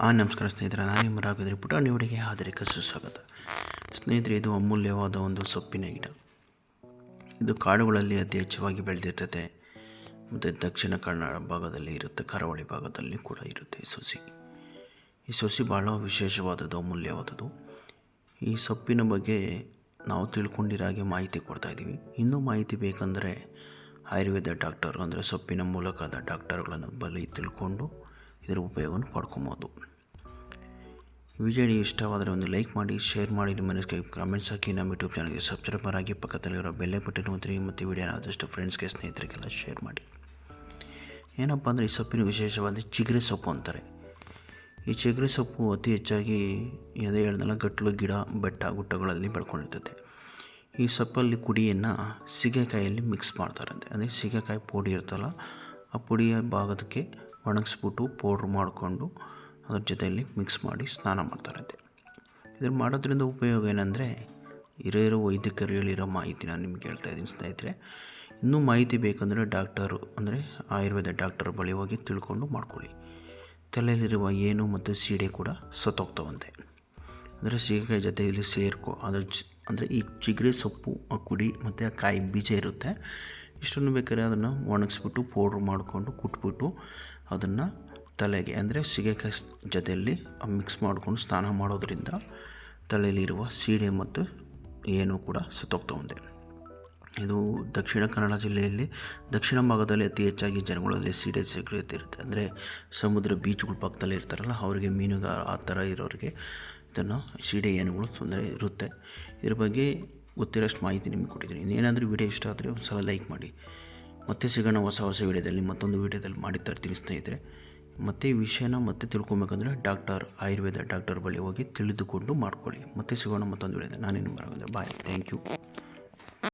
ನಮಸ್ಕಾರ ಸ್ನೇಹಿತರೆ, ನಾನು ನಿಮ್ಮ ರಾಘವೇಂದ್ರ. ಪುಟಾಣಿ ಹುಡುಗಿ ಆದರಿಕ ಸುಸ್ವಾಗತ. ಸ್ನೇಹಿತರೆ, ಇದು ಅಮೂಲ್ಯವಾದ ಒಂದು ಸೊಪ್ಪಿನ ಗಿಡ. ಇದು ಕಾಡುಗಳಲ್ಲಿ ಅತಿ ಹೆಚ್ಚಾಗಿ ಬೆಳೆದಿರ್ತದೆ ಮತ್ತು ದಕ್ಷಿಣ ಕನ್ನಡ ಭಾಗದಲ್ಲಿ ಇರುತ್ತೆ, ಕರಾವಳಿ ಭಾಗದಲ್ಲಿ ಕೂಡ ಇರುತ್ತೆ ಈ ಸೊಸಿ ಭಾಳ ವಿಶೇಷವಾದದ್ದು, ಅಮೂಲ್ಯವಾದದ್ದು. ಈ ಸೊಪ್ಪಿನ ಬಗ್ಗೆ ನಾವು ತಿಳ್ಕೊಂಡಿರೋ ಹಾಗೆ ಮಾಹಿತಿ ಕೊಡ್ತಾಯಿದ್ದೀವಿ. ಇನ್ನೂ ಮಾಹಿತಿ ಬೇಕಂದರೆ ಆಯುರ್ವೇದ ಡಾಕ್ಟರ್ ಅಂದರೆ ಸೊಪ್ಪಿನ ಮೂಲಕದ ಡಾಕ್ಟರ್ಗಳನ್ನು ಬಳಿ ತಿಳ್ಕೊಂಡು ಇದರ ಉಪಯೋಗವನ್ನು ಪಡ್ಕೊಬೋದು. ವಿಡಿಯೋ ಇಷ್ಟವಾದರೆ ಒಂದು ಲೈಕ್ ಮಾಡಿ, ಶೇರ್ ಮಾಡಿ, ನಿಮ್ಮ ಮನಸ್ಸಿಗೆ ಕಮೆಂಟ್ಸ್ ಹಾಕಿ. ನಮ್ಮ ಯೂಟ್ಯೂಬ್ ಚಾನಲ್ಗೆ ಸಬ್ಸ್ಕ್ರೈಬರ್ ಆಗಿ ಪಕ್ಕದಲ್ಲಿರೋ ಬೆಲ್ ಬಟನ್ ಒತ್ತಿರಿ ಮತ್ತು ವಿಡಿಯೋನ ಆದಷ್ಟು ಫ್ರೆಂಡ್ಸ್ಗೆ, ಸ್ನೇಹಿತರಿಗೆಲ್ಲ ಶೇರ್ ಮಾಡಿ. ಏನಪ್ಪ ಅಂದರೆ, ಈ ಸೊಪ್ಪಿನ ವಿಶೇಷವಾದ ಚಿಗುರೆ ಸೊಪ್ಪು ಅಂತಾರೆ. ಈ ಚಿಗುರೆ ಸೊಪ್ಪು ಅತಿ ಹೆಚ್ಚಾಗಿ ಅದೇ ಹೇಳ್ದಲ್ಲ, ಗಟ್ಟಲು ಗಿಡ, ಬೆಟ್ಟ ಗುಡ್ಡಗಳಲ್ಲಿ ಬೆಳ್ಕೊಂಡಿರ್ತದೆ. ಈ ಸೊಪ್ಪಲ್ಲಿ ಕುಡಿಯನ್ನು ಸೀಗೆಕಾಯಲ್ಲಿ ಮಿಕ್ಸ್ ಮಾಡ್ತಾರಂತೆ. ಅಂದರೆ ಸೀಗೆಕಾಯಿ ಪುಡಿ ಇರ್ತಲ್ಲ, ಆ ಪುಡಿಯ ಭಾಗದಕ್ಕೆ ಒಣಗಿಸ್ಬಿಟ್ಟು ಪೌಡ್ರ್ ಮಾಡಿಕೊಂಡು ಅದ್ರ ಜೊತೆಯಲ್ಲಿ ಮಿಕ್ಸ್ ಮಾಡಿ ಸ್ನಾನ ಮಾಡ್ತಾರಂತೆ. ಇದನ್ನು ಮಾಡೋದ್ರಿಂದ ಉಪಯೋಗ ಏನಂದರೆ, ಹಿರಿಯರು ವೈದ್ಯಕರು ಹೇಳಿರೋ ಮಾಹಿತಿ ನಾನು ನಿಮ್ಗೆ ಹೇಳ್ತಾ ಇದ್ದೀನಿ ಸ್ನೇಹಿತರೆ. ಇನ್ನೂ ಮಾಹಿತಿ ಬೇಕಂದರೆ ಡಾಕ್ಟರು ಅಂದರೆ ಆಯುರ್ವೇದ ಡಾಕ್ಟರ್ ಬಳಿ ಹೋಗಿ ತಿಳ್ಕೊಂಡು ಮಾಡ್ಕೊಳ್ಳಿ. ತಲೆಯಲ್ಲಿರುವ ಏನು ಮತ್ತು ಸೀಡೆ ಕೂಡ ಸತ್ತೋಗ್ತವಂತೆ. ಅಂದರೆ ಸೀಗೆಕಾಯಿ ಜೊತೆಯಲ್ಲಿ ಅಂದರೆ ಈ ಚಿಗುರೆ ಸೊಪ್ಪು, ಆ ಕುಡಿ ಮತ್ತು ಆ ಕಾಯಿ ಬೀಜ ಇರುತ್ತೆ. ಇಷ್ಟನ್ನು ಬೇಕಾದ್ರೆ ಅದನ್ನು ಒಣಗಿಸ್ಬಿಟ್ಟು ಪೌಡ್ರ್ ಮಾಡಿಕೊಂಡು ಕುಟ್ಬಿಟ್ಟು ಅದನ್ನು ತಲೆಗೆ ಅಂದರೆ ಸೀಗೆಕಾಯಿ ಜೊತೆಯಲ್ಲಿ ಮಿಕ್ಸ್ ಮಾಡಿಕೊಂಡು ಸ್ನಾನ ಮಾಡೋದ್ರಿಂದ ತಲೆಯಲ್ಲಿರುವ ಸೀಡೆ ಮತ್ತು ಏನು ಕೂಡ ಸತ್ತೋಗ್ತವಂತೆ. ಇದು ದಕ್ಷಿಣ ಕನ್ನಡ ಜಿಲ್ಲೆಯಲ್ಲಿ, ದಕ್ಷಿಣ ಭಾಗದಲ್ಲಿ ಅತಿ ಹೆಚ್ಚಾಗಿ ಜನಗಳಲ್ಲಿ ಸೀಡೆ ಸಿಗುತ್ತೆ ಇರುತ್ತೆ. ಅಂದರೆ ಸಮುದ್ರ ಬೀಚ್ಗಳ ಪಕ್ಕದಲ್ಲಿ ಇರ್ತಾರಲ್ಲ, ಅವರಿಗೆ ಮೀನುಗಾರ ಆ ಥರ ಇರೋರಿಗೆ ಇದನ್ನು ಸೀಡೆ ಏನುಗಳು ತೊಂದರೆ ಇರುತ್ತೆ. ಇದ್ರ ಬಗ್ಗೆ ಗೊತ್ತಿರೋಷ್ಟು ಮಾಹಿತಿ ನಿಮಗೆ ಕೊಟ್ಟಿದ್ದೀನಿ. ಇನ್ನೇನಾದರೂ ವಿಡಿಯೋ ಇಷ್ಟ ಆದರೆ ಒಂದು ಸಲ ಲೈಕ್ ಮಾಡಿ. ಮತ್ತೆ ಸಿಗೋಣ ಹೊಸ ವಿಡಿಯೋದಲ್ಲಿ, ಮತ್ತೊಂದು ವಿಡಿಯೋದಲ್ಲಿ ಮಾಡಿ ತರ್ತೀನಿ ಸ್ನೇಹಿತರೆ. ಮತ್ತು ಈ ವಿಷಯನ ಮತ್ತೆ ತಿಳ್ಕೊಬೇಕಂದ್ರೆ ಆಯುರ್ವೇದ ಡಾಕ್ಟರ್ ಬಳಿ ಹೋಗಿ ತಿಳಿದುಕೊಂಡು ಮಾಡ್ಕೊಳ್ಳಿ. ಮತ್ತೆ ಸಿಗೋಣ ಮತ್ತೊಂದು ವಿಡಿಯೋದಲ್ಲಿ. ನಾನೇನು ಬರೋಂದ್ರೆ ಬಾಯ್, ಥ್ಯಾಂಕ್ ಯು.